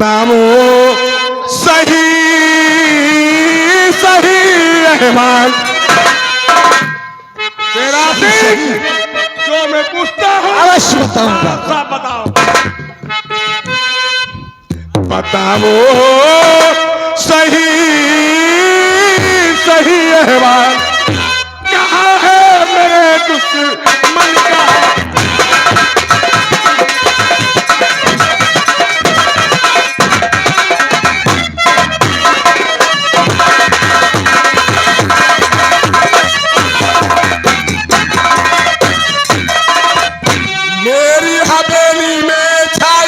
बताओ सही सही रहमान तेरा सिंह जो मैं पूछता हूँ अवश्य बताऊंगा। साफ बताओ। बताओ सही सही रहमान कहाँ है मेरे दुश्मन का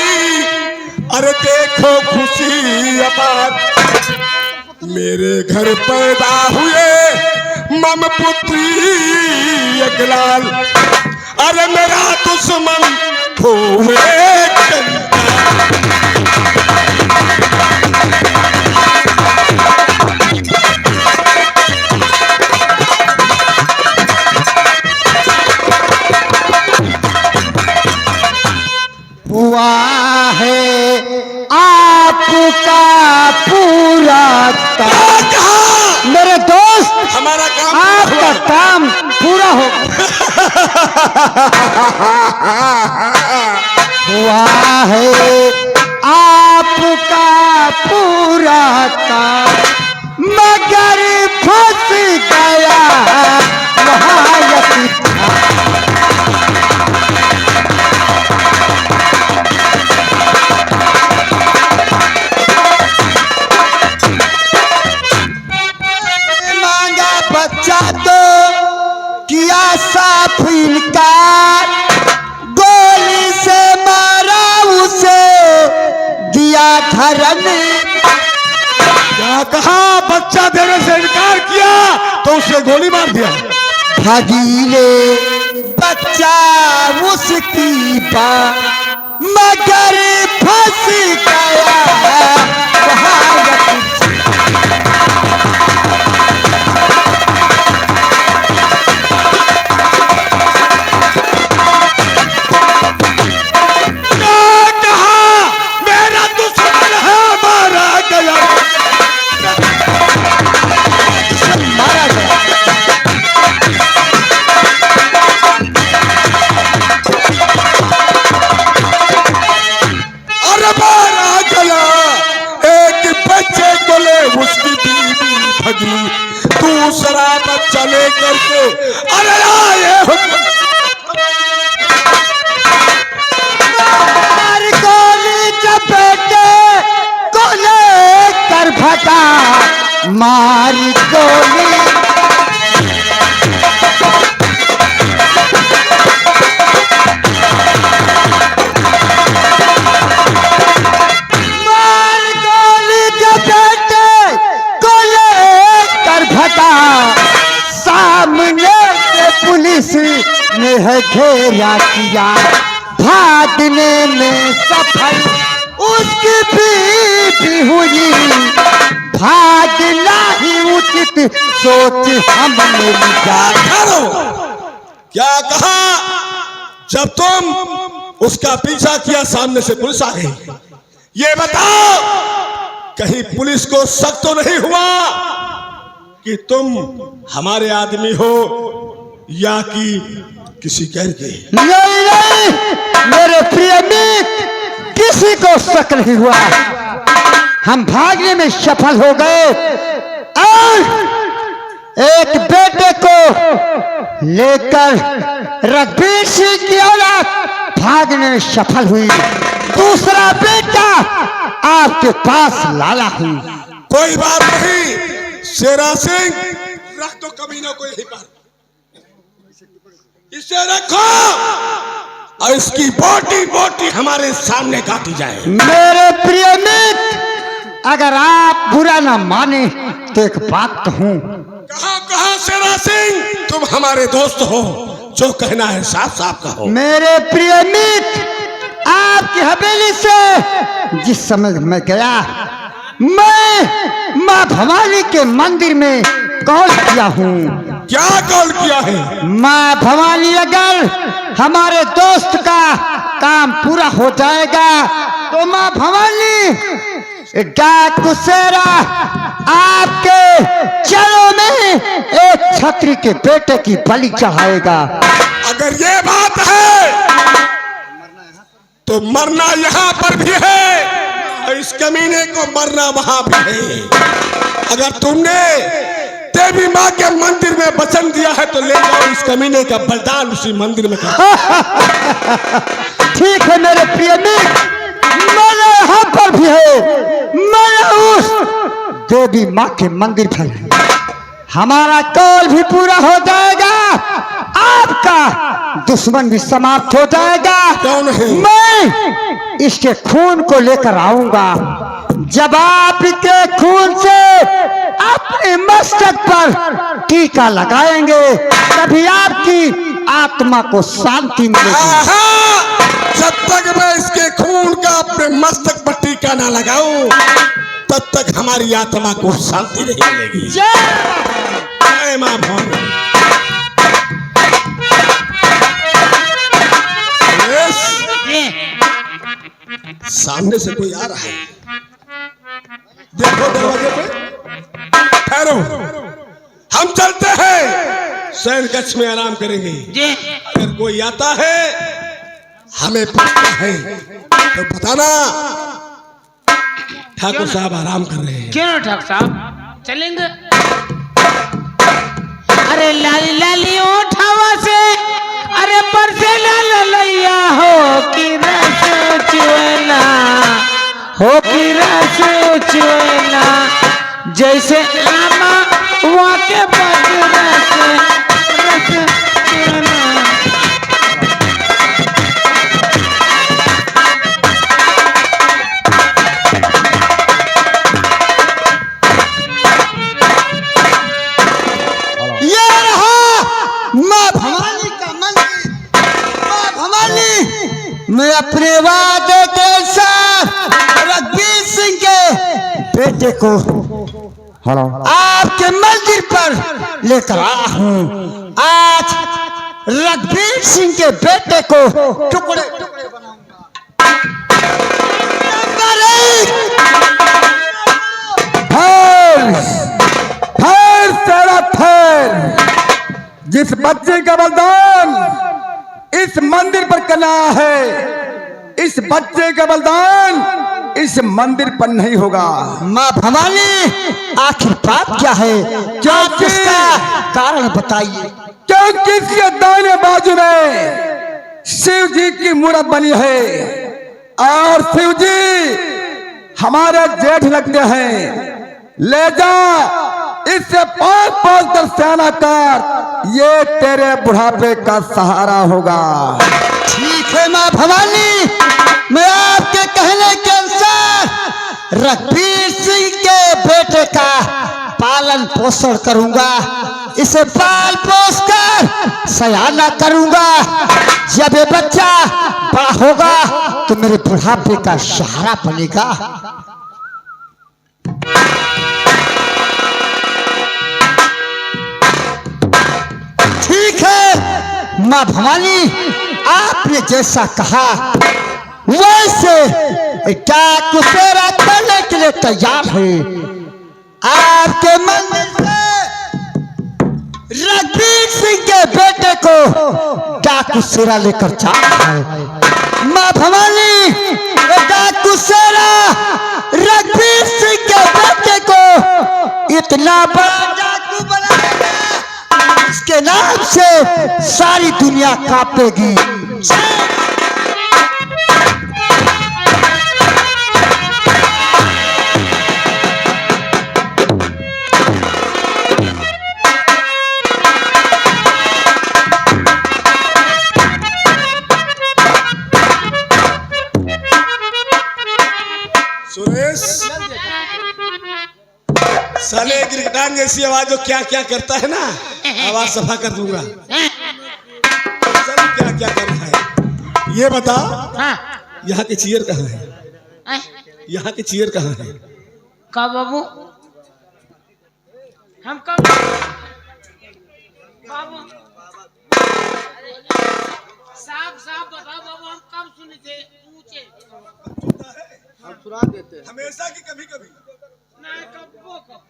अरे देखो खुशी अपार मेरे घर पैदा हुए मम पुत्री अगलाल अरे मेरा दुश्मन हुए हुआ है आपका पूरा काम मेरे दोस्त हमारा काम आपका काम पूरा हो हुआ है आपका पूरा काम मगर फंस गया वहाँ बच्चा तो किया साफ इनकार गोली से मारा उसे दिया धरन क्या कहा बच्चा देने से इनकार किया तो उसे गोली मार दिया भगीले बच्चा उसकी बात मगर फंस गया दूसरा बच्चा लेकर के अरे गोली चपेटे को लेकर भगा मारी गोली सामने से पुलिस ने है घेरा किया भागने में सफल उसकी बीवी हुई भागना ही उचित सोच हमने लिया क्या कहा जब तुम उसका पीछा किया सामने से पुलिस आ गई ये बताओ कहीं पुलिस को शक तो नहीं हुआ कि तुम हमारे आदमी हो या कि किसी गैर के नहीं नहीं मेरे प्रिय मित्र किसी को शक नहीं हुआ हम भागने में सफल हो गए और एक बेटे को लेकर रघुवीर सिंह की औलाद भागने में सफल हुई दूसरा बेटा आपके पास लाला हुई कोई बात नहीं शेरा सिंह रख दो कमीनों को यहीं पर इसे रखो और इसकी बोटी बोटी हमारे सामने काटी जाए मेरे प्रिय मित्र अगर आप बुरा ना माने तो एक बात कहूं कहा शेरा सिंह तुम हमारे दोस्त हो जो कहना है साफ साफ कहो मेरे प्रिय मित्र आपकी हवेली से जिस समय मैं गया मैं माँ भवानी के मंदिर में कॉल किया हूँ क्या कॉल किया है माँ भवानी अगर हमारे दोस्त का काम पूरा हो जाएगा तो माँ भवानी डाकू शेरा आपके चरणों में एक छत्री के बेटे की बलि चढ़ाएगा। अगर ये बात है तो मरना यहाँ पर भी है और इस कमीने को मरना वहां भी है। अगर तुमने देवी माँ के मंदिर में वचन दिया है तो ले जाओ इस कमीने का बलिदान उसी मंदिर में कर। ठीक है मेरे प्रिय मित्र, मेरे यहाँ पर भी है, मैं उस देवी माँ के मंदिर पर है। हमारा कौल भी पूरा हो जाएगा, आपका दुश्मन भी समाप्त हो जाएगा। कौन है? मैं इसके खून को लेकर आऊंगा। जब आप इसके खून से अपने मस्तक पर टीका लगाएंगे तभी आपकी आत्मा को शांति मिलेगी। जब तक मैं इसके खून का अपने मस्तक पर टीका ना लगाऊं तब तक हमारी आत्मा को शांति नहीं मिलेगी। जय मां भवानी। सामने से कोई आ रहा है, देखो दरवाजे पे। ठहरो, हम चलते हैं, शयन कक्ष में आराम करेंगे। अगर कोई आता है हमें पूछता है तो बताना ठाकुर साहब आराम कर रहे हैं। क्यों ठाकुर साहब चलेंगे? अरे लाली लाली उठावा से, अरे परसे लैया हो कि रस चुएला, हो कि रस चुएला, जैसे आमा वहाँ के पग रस चुएला। मैं अपने वादे के साथ रघुवीर सिंह के बेटे को आपके मंदिर पर लेकर आया हूँ। आज रघुवीर सिंह के बेटे को टुकड़े टुकड़े बनाऊंगा। जिस बच्चे का बलिदान इस मंदिर पर करना है, इस बच्चे का बलिदान इस मंदिर पर नहीं होगा। माँ भवानी आखिर बात क्या है, क्या इसका कारण बताइए। क्योंकि इसके दाहिने बाजू में शिव जी की मूर्त बनी है और शिव जी हमारे जेठ लगते हैं। ले जा इससे 5-5 दर सेना कर, ये तेरे बुढ़ापे का सहारा होगा। ठीक है माँ भवानी, मैं आपके कहने के अनुसार रघुवीर सिंह के बेटे का पालन पोषण करूंगा, इसे पाल पोस कर सयाना करूंगा। जब ये बच्चा बड़ा होगा तो मेरे बुढ़ापे का सहारा बनेगा। ठीक है माँ भवानी, आपने जैसा कहा वैसे डाकू शेरा करने के लिए तैयार है। आपके मंदिर से रघुवीर सिंह के बेटे को डाकू शेरा लेकर जा रहा है। माँ भवानी, डाकू शेरा रघुवीर सिंह के बेटे को इतना बड़ा डाकू बनाएगा इसके नाम से सारी दुनिया कांपेगी। सुरेश, साले गिरगिटान जैसी आवाज जो क्या क्या करता है ना, आवाज सफा कर दूंगा। सब क्या क्या कर रहा है ये बता। हाँ। यहाँ के चेयर कहाँ है? यहाँ के चेयर कहाँ है? का बाबू हम कब बाबू साफ साफ बताओ बाबू, हम कब सुने थे ऊंचे हम सुना देते हैं। हमेशा की कभी कभी नहीं कब वो कब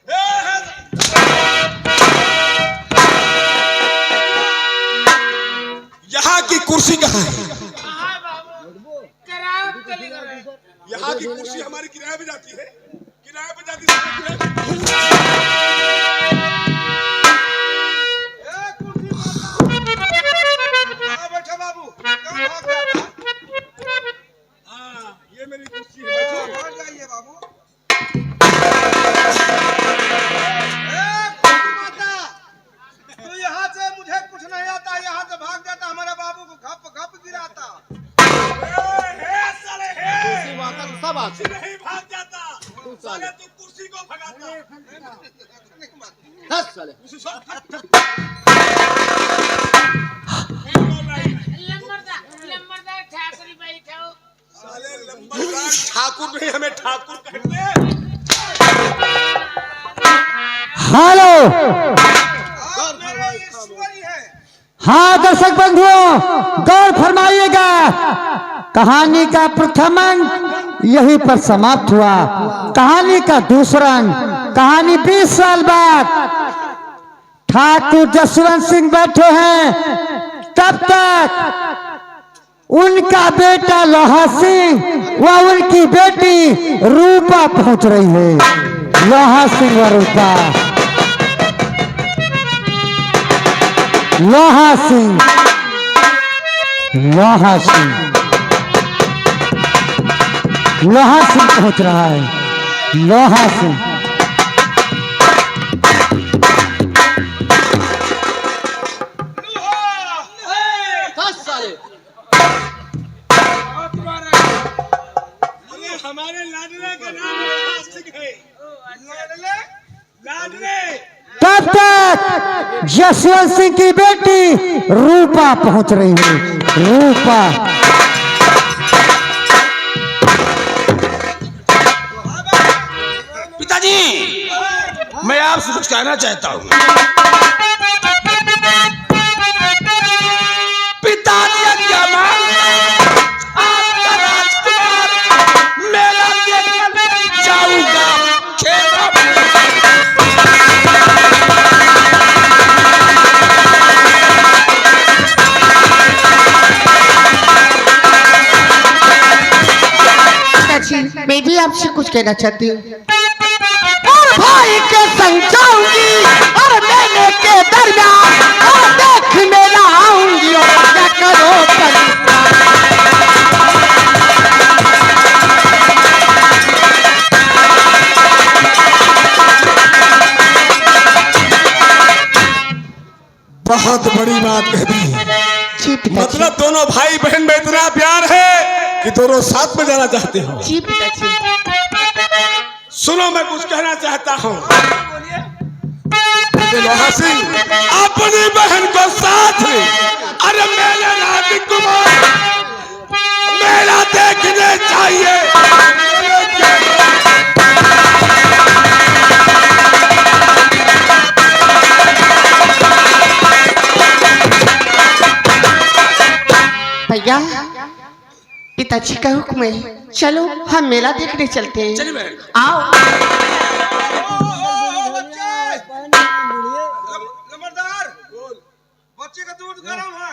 यहाँ की कुर्सी कहाँ है? कहाँ है बाबू? किराए पे चली गए। यहाँ की कुर्सी हमारी किराए पे जाती है, किराए पे जाती है। बैठो बाबू, क्यों भाग जाता? हाँ, ये मेरी कुर्सी है, बैठो। भाग जाइए बाबू। तू यहाँ से, मुझे कुछ नहीं आता, यहाँ से भाग जाता, हमारे बाबू को घप घप गिराता। कुर्सी माता तो सब आते नहीं भाग जाता, साले तू कुर्सी को भगाता। साले लंबरदार ठाकुर बैठो। साले लंबरदार ठाकुर नहीं, हमें ठाकुर कहते हैं। हेलो, ईश्वरी है। हाँ दर्शक बंधुओं, गौर फरमाइएगा। कहानी का प्रथम अंक यहीं पर समाप्त हुआ। कहानी का दूसरा अंक, कहानी 20 साल बाद ठाकुर जसवंत सिंह बैठे हैं, तब तक उनका बेटा लोहा सिंह व उनकी बेटी रूपा पहुंच रही है। लोहा सिंह व रूपा, लोहा सिंह, लोहा सिंह, लोहा सिंह पहुंच रहा है। लोहा सिंह, हमारे लाडले का नाम लोहा सिंह है। लाडले तब तक जसवंत सिंह की बेटी रूपा पहुंच रही है। रूपा, पिताजी, मैं आपसे कुछ कहना चाहता हूँ। पिताजी क्या आपका राजकुमार मेला देखने जाऊंगा। मैं भी आपसे कुछ कहना चाहती हूँ। और भाई के संग जाऊंगी और मेले के दरमियान और देख मेला आऊंगी और क्या करो बहुत बड़ी बात कह दी। जी पिताजी। मतलब दोनों भाई बहन में इतना प्यार है कि दोनों साथ में जाना चाहते हो। जी पिताजी। सुनो, मैं कुछ कहना चाहता हूँ। लोहा सिंह अपनी बहन को साथ ले, अरे मेरे राजकुमार मेला देखने चाहिए। भैया, पिताजी का हुक्म है, चलो हम मेला देखने चलते हैं। चलिए बहन। आओ। नंबरदार, बच्चे का दूध गर्म है।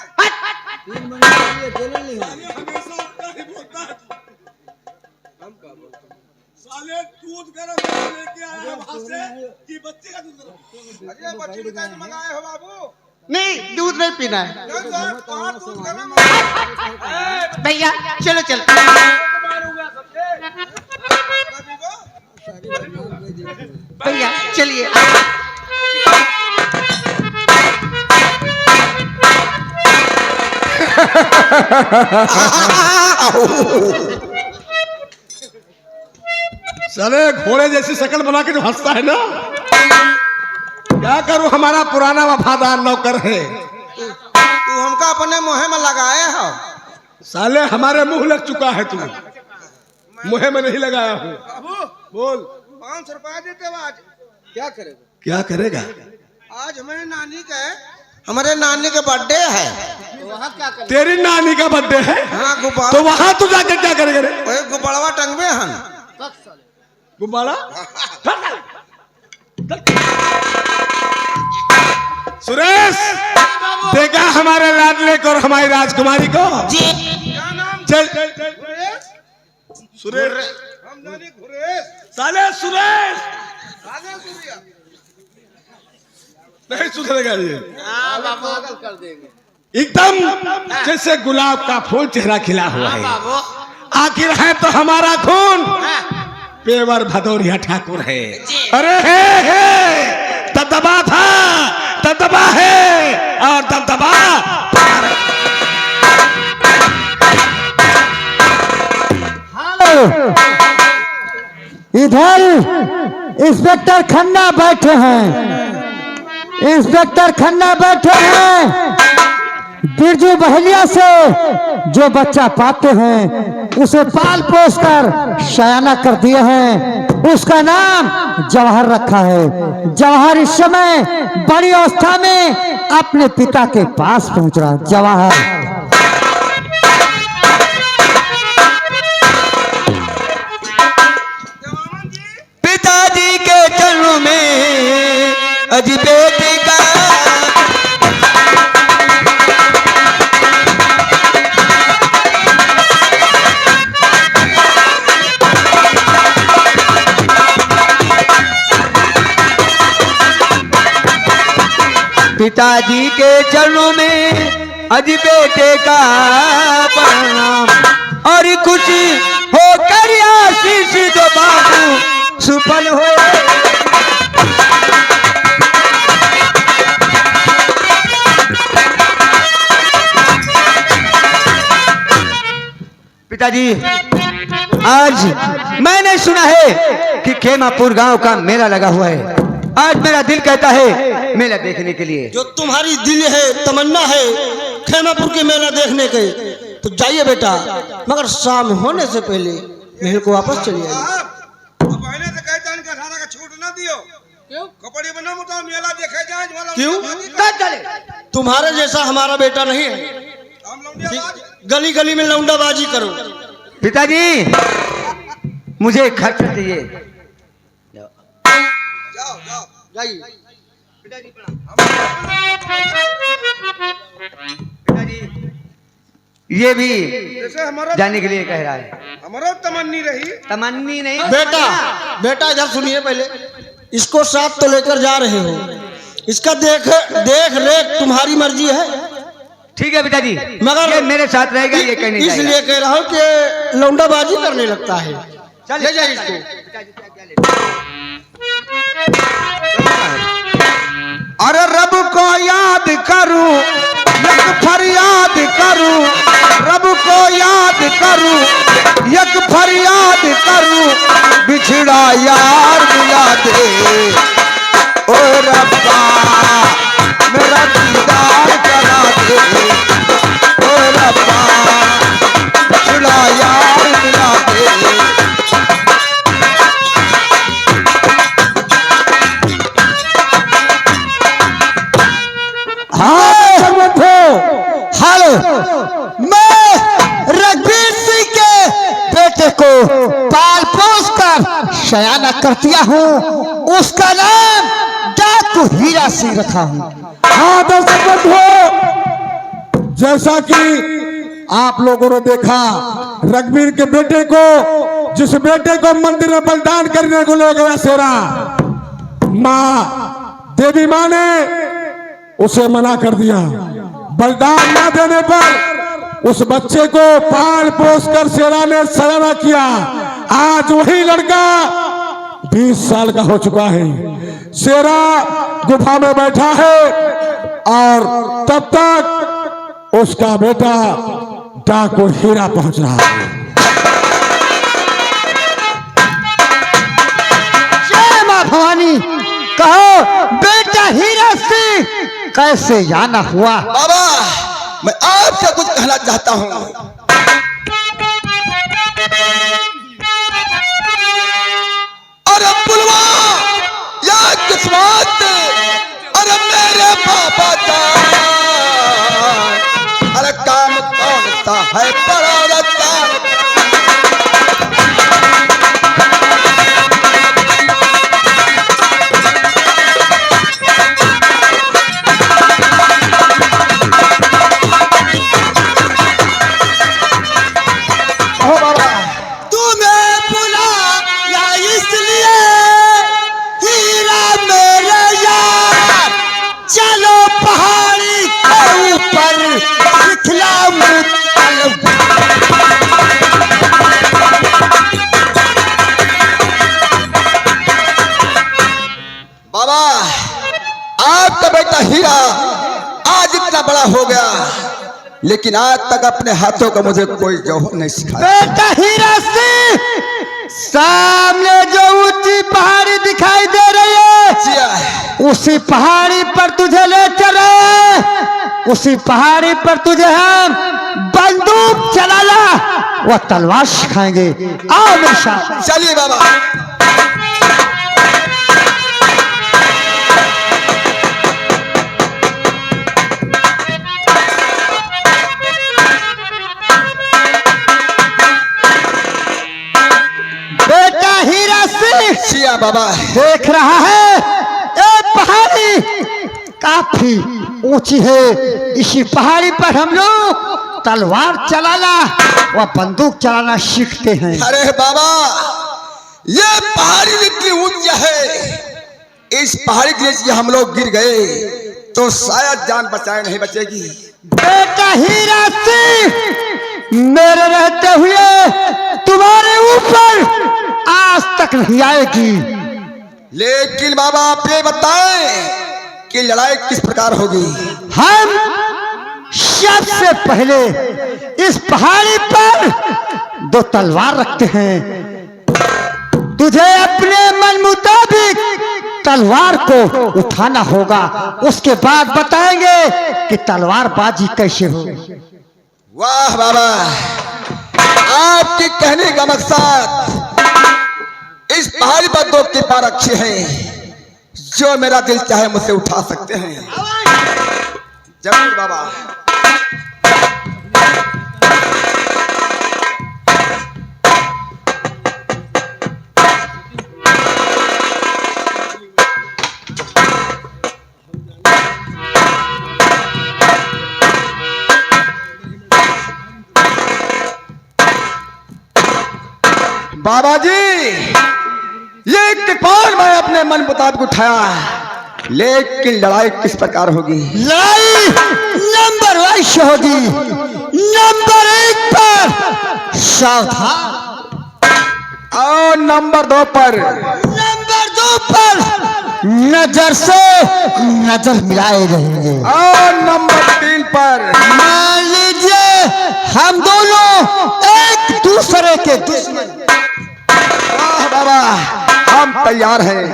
साले दूध गरम लेके आया वहां से कि बच्चे का दूध गरम। अरे बच्चे का दूध मंगाए हो बाबू? नहीं, दूध नहीं पीना है कहाँ दूध गर्म है? भैया, चलो चलते हैं। भैया चलिए। साले घोड़े जैसी शक्ल बना के जो हंसता है ना, क्या करूं, हमारा पुराना वफादार नौकर है। तू हमका अपने मुँह में लगाए हो। साले हमारे मुंह लग चुका है, तू मुंह में नहीं लगाया हूँ। बोल। 500 रुपया देते हो आज। क्या करेगा? क्या करेगा? आज हमारे नानी का बर्थडे है। तेरी नानी का बर्थडे है हाँ गुब्बारा तो वहां तू जाके क्या करेगा रे? ओए गुब्बारा टंगवे हन गुब्बारा सुरेश देखा हमारे लाडले को और हमारी राजकुमारी को चल सुरेश साले सुरेश नहीं सुधरेगा ये एकदम जैसे गुलाब का फूल चेहरा खिला हुआ है आखिर है तो हमारा खून पेवर भदौरिया ठाकुर है अरे है दबदबा था दबदबा है और दबदबा इधर इंस्पेक्टर खन्ना बैठे हैं। इंस्पेक्टर खन्ना बैठे हैं। बिरजू बहलिया से जो बच्चा पाते हैं उसे पाल पोस कर शयाना कर दिए हैं। उसका नाम जवाहर रखा है। जवाहर इस समय बड़ी अवस्था में अपने पिता के पास पहुंच रहा है। जवाहर पिताजी के चरणों में अजी बेटे का पिताजी के चरणों में अजी बेटे का प्रणाम और खुशी होकर आशीष दो बाबू सुफल हो पिताजी आज मैंने सुना है कि खेमापुर गांव का मेला लगा हुआ है। आज मेरा दिल कहता है मेला देखने के लिए। जो तुम्हारी दिल है तमन्ना है खेमापुर के मेला देखने के तो जाइए बेटा मगर शाम होने से पहले महल को वापस चली आइए। क्यों तुम्हारे जैसा हमारा बेटा नहीं है गली गली में लौंडाबाजी करो। पिताजी मुझे खर्च चाहिए। जाइए पिताजी ये भी जाने के लिए कह रहा है। हमारा तमन्नी रही तमन्नी नहीं बेटा बेटा इधर सुनिए पहले इसको साथ तो लेकर जा रहे हो इसका देख रेख तुम्हारी मर्जी है। ठीक है पिताजी मगर ये मेरे साथ रहेगा ये कहने जाएगा। इसलिए कह रहा हूँ कि लौंडाबाजी करने लगता है। ले जाइए इसको। अरे रब को याद करूं एक फरियाद करूं रब को याद करूं एक फरियाद करूं बिछड़ा यार मिला दे ओ रब्बा मेरा दीदार करा दे ओ रब्बा बिछड़ा यार मिला दे। हेलो मैं रघुवीर सिंह के बेटे को पाल पोस कर शयाना कर दिया हूँ। उसका नाम डाकू हीरा सिंह रखा हूँ। हाँ दर्शक बंधुओं जैसा कि आप लोगों ने देखा रघुवीर के बेटे को जिस बेटे को मंदिर में बलिदान करने को ले गया शेरा माँ देवी माँ ने उसे मना कर दिया। बलिदान न देने पर उस बच्चे को पाल पोस कर शेरा ने सयाना किया। आज वही लड़का 20 साल का हो चुका है। शेरा गुफा में बैठा है और तब तक उसका बेटा डाकू हीरा पहुंच रहा है। जय मां भवानी कहो बेटा हीरा सिंह कैसे जाना हुआ। बाबा मैं आपसे कुछ कहना चाहता हूँ। अरे पुलवा या किस्मत अरे मेरे पापा जान अरे होता है बड़ा रत्ता। तुम्हें बुलाया इसलिए हीरा मेरे यार, चलो पहाड़ी के ऊपर दिखलाऊं तलवार। बाबा आपका बेटा हीरा आज इतना बड़ा हो गया, लेकिन आज तक अपने हाथों का मुझे कोई जौहर नहीं सिखाया। बेटा हीरा सिंह, सामने जो ऊंची पहाड़ी दिखाई दे रही है, उसी पहाड़ी पर तुझे ले चले। उसी पहाड़ी पर तुझे हम बंदूक चलाना व तलवार सिखाएंगे। आओ मेरे साथ। चलिए बाबा। बेटा हीरा सिंह, जिया बाबा। देख रहा है ये पहाड़ी काफी ऊंची है। इसी पहाड़ी पर हम लोग तलवार चलाना व बंदूक चलाना सीखते हैं। अरे बाबा, ये पहाड़ी इतनी ऊंची है, इस पहाड़ी के नीचे हम लोग गिर गए तो शायद जान बचाए नहीं बचेगी। बेटा हीरा सिंह, मेरे रहते हुए तुम्हारे ऊपर आज तक नहीं आएगी। लेकिन बाबा आप ये बताएं कि लड़ाई किस प्रकार होगी? हम सबसे पहले इस पहाड़ी पर दो तलवार रखते हैं। तुझे अपने मन मुताबिक तलवार को उठाना होगा, उसके बाद बताएंगे कि तलवार बाजी कैसे हो। वाह बाबा, आपके कहने का मकसद इस पहाड़ी पर दो कीपा रखे हैं, जो मेरा दिल चाहे मुझसे उठा सकते हैं। जरूर बाबा। बाबा जी, ये कृपाण मैं अपने मन मुताबिक उठाया, लेकिन लड़ाई किस प्रकार होगी? लड़ाई नंबर वाइज होगी। नंबर 1 पर सावधान, और नंबर 2 पर? नंबर 2 पर नजर से नजर मिलाए रहेंगे। और नंबर 3 पर? मान लीजिए हम दोनों एक दूसरे के दुश्मन। वाह बाबा, हम तैयार हैं।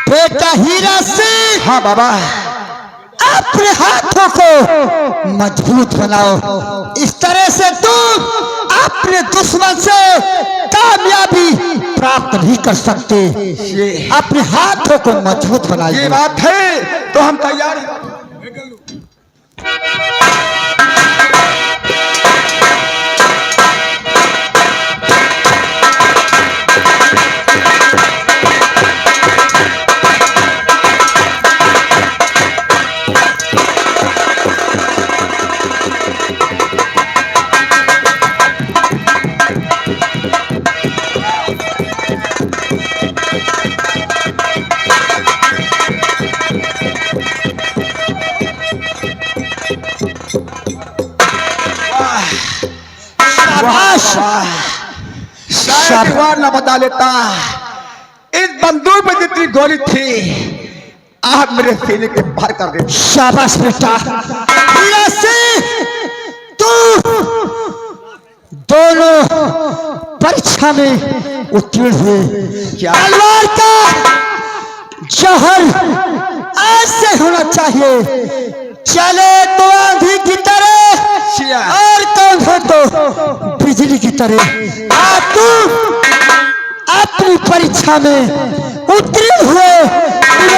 बेटा हीरा सिंह, हाँ बाबा। अपने हाथों को मजबूत बनाओ। इस तरह से तुम अपने दुश्मन से कामयाबी प्राप्त नहीं कर सकते। अपने हाथों को मजबूत बनाइए। ये बात है तो हम तैयार हैं। शायद बार ना बता लेता, इस बंदूक में जितनी गोली थी आप मेरे सीने के पार कर देते। शाबाश बेटा हीरा सिंह, तू दोनों परीक्षा में उत्तीर्ण हुए। तलवार का जहर ऐसे होना चाहिए, चले तो आंधी की तरह सिया। और कौन है तो बिजली की तरह आप तुम अपनी परीक्षा में उत्तीर्ण हुए,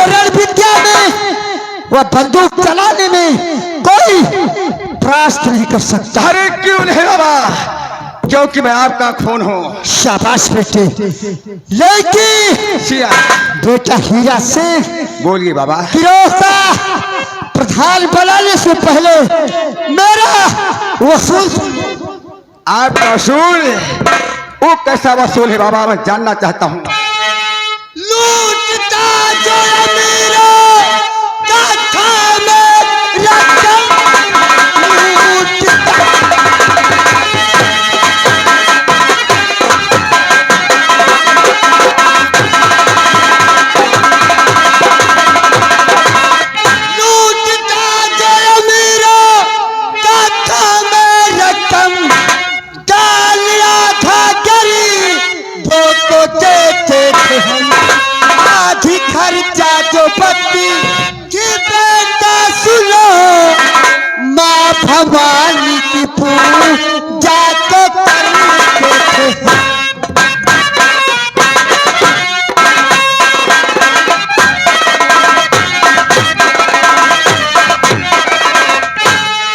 रण विद्या में वह बंदूक चलाने में कोई प्रयास नहीं कर सकता। अरे क्यों नहीं बाबा, क्योंकि मैं आपका खून हूँ। शाबाश बेटे, लेकिन सिया बेटा हीरा सिंह बोलिए बाबा। गिरोह का प्रधान बनाने से पहले मेरा वसूल आपका वसूल वो कैसा वसूल है बाबा, मैं जानना चाहता हूँ। लूटता जो अमीरों का था मेरा रतन, लूटता लूटता जो अमीरों का था मेरा रतन, डालिया था गरीबों को देते थे हम, आधी खर्चा जो बत्ती की बेटा सुनो, माँ भवानी की पूजा तो करते थे हम।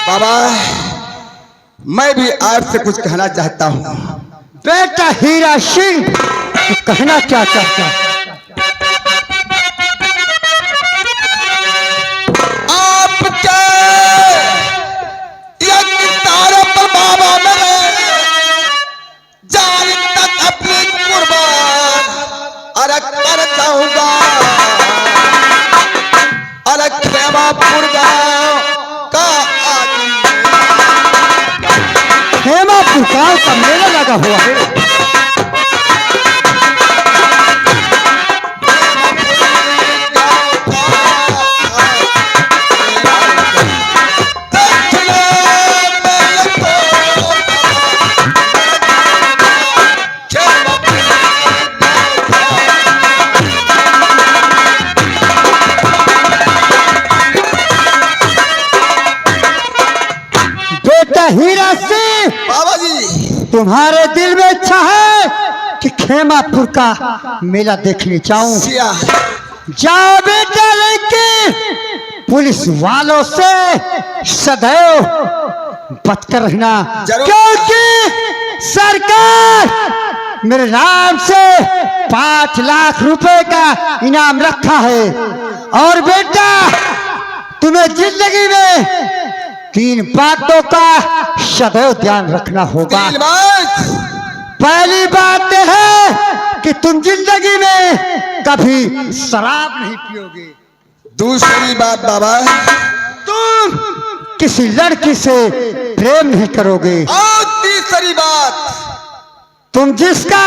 बाबा मैं भी आपसे कुछ कहना चाहता हूँ। बेटा हीरा सिंह, तू कहना क्या चाहता है? आपके एक तारे पर बाबा मेरे जान तक अपनी कुर्बान अरे कर जाऊंगा, अरे खेमापुर गाँव का आदमी। हेमापुर गाँव का मेला लगा हुआ है। बेटा हीरा सिंह, बाबा जी तुम्हारे दिल में इच्छा है कि खेमापुर का मेला देखने जाऊं। सिया जाओ बेटा, लेकिन पुलिस वालों से सदैव बचकर रहना, जरूर। क्योंकि सरकार मेरे नाम से 5 लाख रुपए का इनाम रखा है। और बेटा तुम्हें जिंदगी में 3 बातों का सदैव ध्यान रखना होगा। तीन बात। पहली बात है कि तुम जिंदगी में कभी शराब नहीं पियोगे। दूसरी बात बाबा, तुम किसी लड़की से प्रेम नहीं करोगे। और तीसरी बात, तुम जिसका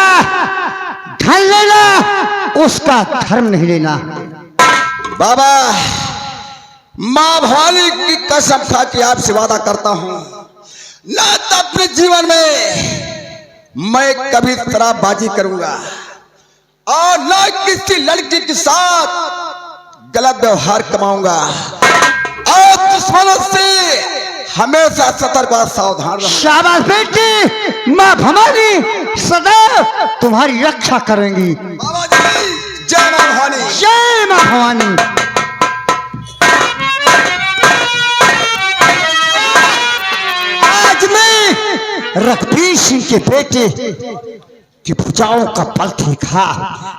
धन लेना उसका धर्म नहीं लेना। बाबा माँ भवानी की कसम खा के आपसे वादा करता हूँ, ना तो अपने जीवन में मैं कभी शराबबाजी करूंगा और ना किसी लड़की के साथ गलत व्यवहार कमाऊंगा, और दुश्मनों से हमेशा सतर्क और सावधान रहूंगा। शाबाश बेटी, माँ भवानी सदैव तुम्हारी रक्षा करेंगी। बाबा जी जय माँ भवानी। जय माँ भवानी। आज मैं रघुवीर सिंह के बेटे की भुजाओं का बल देखा,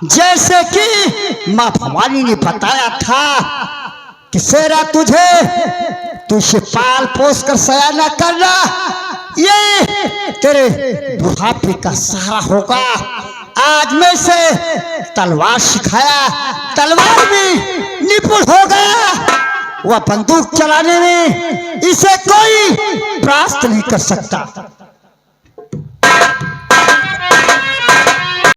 जैसे कि माँ भवानी ने बताया था कि शेरा तुझे पाल पोस कर सयाना करना, ये तेरे बुढ़ापे का सहारा होगा। आज मैं से तलवार सिखाया, तलवार में निपुण हो गया। वह बंदूक चलाने में इसे कोई परास्त नहीं कर सकता।